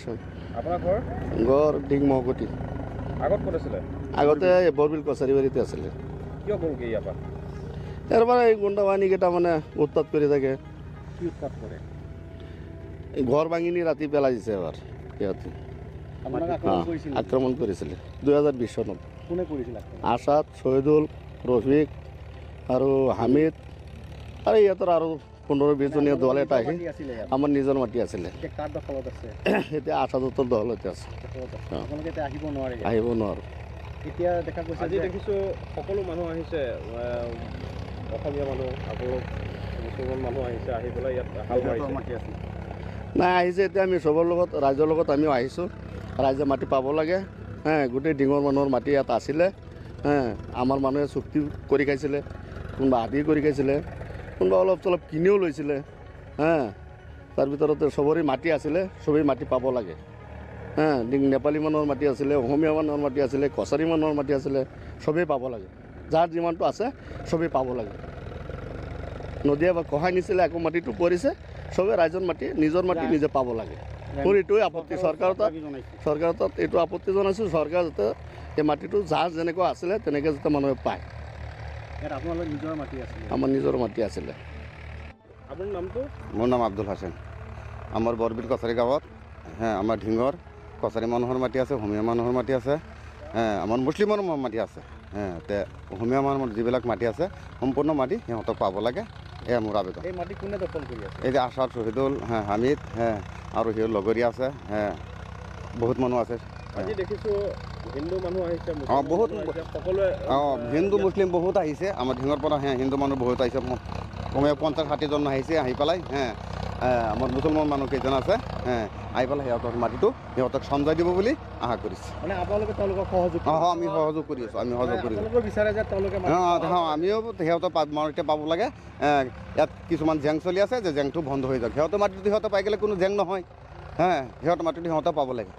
আছে আপোনাৰ ঘৰ ঘৰ ডিং মহকুটি আগত ক'ত আছিলে আগতে বৰবিল কছাৰী বাৰীতে আছিলে কিয় গ'লগৈ ইয়াৰ পৰা ইয়াৰ পৰা এই গুণ্ডা বাহিনীকেইটা মানে উৎপাত কৰি থাকে কি উৎপাত কৰে এই ঘৰ ভাঙি নি ৰাতি পেলাই দিছে এবাৰ সিহঁতে আপোনাক আক্ৰমণ কৰিছিল আক্ৰমণ কৰিছিলে 2020 চনত কোনে কৰিছিল আক্ৰমণ আছাদ শহীদুল ৰফিক আৰু হামিদ আৰু ইহঁতৰ আৰু 15-20 জনীয়া দল এটা আহি মাটি আছিলে ইয়াত আমাৰ নিজৰ মাটি আছিলে এতিয়া কাৰ দখলত আছে এতিয়া আছাদতৰ দলতে আছে দখলত আছে আপোনালোকে এতিয়া আহিব নোৱাৰে ইয়াত। আহিব নোৱাৰোঁ এতিয়া দেখা গৈছে আজি দেখিছোঁ সকলো মানুহ আহিছে অসমীয়া মানুহ আকৌ মুছলমান মানুহ আহিছে আহি পেলাই ইয়াত হাল মাৰিছে নাই আহিছে এতিয়া আমি চবৰ লগত ৰাইজৰ লগত আমিও আহিছোঁ ৰাইজে মাটি পাব লাগে গোটেই ডিঙৰ মানুহৰ মাটি ইয়াত আছিলে আমাৰ মানুহে চুক্তি কৰি খাইছিলে কোনোবা আধি কৰি খাইছিলে কোনোবা অলপ চলপ কিনিও লৈছিলে তাৰ ভিতৰতে চবৰে মাটি আছিলে চবেই মাটি পাব লাগে নেপালী মানুহৰ মাটি আছিলে অসমীয়া মানুহৰ মাটি আছিলে কছাৰী মানুহৰ মাটি আছিলে চবেই পাব লাগে যাৰ যিমানটো আছে চবেই পাব লাগে নদীয়ে বা কহাই নিছিলে আকৌ মাটিটো পৰিছে চবেই ৰাইজৰ মাটি নিজৰ মাটি নিজে পাব লাগে মোৰ এইটোৱে আপত্তি চৰকাৰৰ তাত এইটো আপত্তি জনাইছোঁ চৰকাৰ যাতে এই মাটিটো যাৰ যেনেকুৱা আছিলে তেনেকৈ যাতে মানুহে পায় আপোনালোকৰ নিজৰ মাটি আছিলে আমাৰ নিজৰ মাটি আছিলে আপোনাৰ নামটো মোৰ নাম আব্দুল হাছেন আমাৰ বৰবিল কছাৰী গাঁৱত আমাৰ ঢিঙৰ কছাৰী মানুহৰ মাটি আছে অসমীয়া মানুহৰ মাটি আছে আমাৰ মুছলিমৰ মাটি আছে তে অসমীয়া মানুহৰ যিবিলাক মাটি আছে সম্পূৰ্ণ মাটি সিহঁতক পাব লাগে এয়া মোৰ আবেদন এই মাটি কোনে দখল কৰি আছে এই যে আছাদ শহীদুল হামিদ আৰু সিহঁত লগৰীয়া আছে বহুত মানুহ আছে আজি দেখিছোঁ হিন্দু মানুহ আহিছে বহুত সকলোৱে হিন্দু মুছলিম বহুত আহিছে আমাৰ ঢিঙৰ পৰা হিন্দু মানুহ বহুত আহিছে কমেও 50-60জন আহিছে আহি পেলাই আমাৰ মুছলমান মানুহ কেইজন আছে আহি পেলাই সিহঁতক সমজাই দিব বুলি আশা কৰিছে মানে আপোনালোকে তেওঁলোকক সহযোগ আমি সহযোগ কৰি আছোঁ আপোনালোকে বিচাৰে যে তেওঁলোকে আমিও সিহঁতৰ মাটিতে পাব লাগে ইয়াত কিছুমান জেং চলি আছে যে জেংটো বন্ধ হৈ যাওক সিহঁতৰ মাটিটো সিহঁতে পাই গ'লে কোনো জেং নহয় সিহঁতৰ মাটিটো সিহঁতে পাব লাগে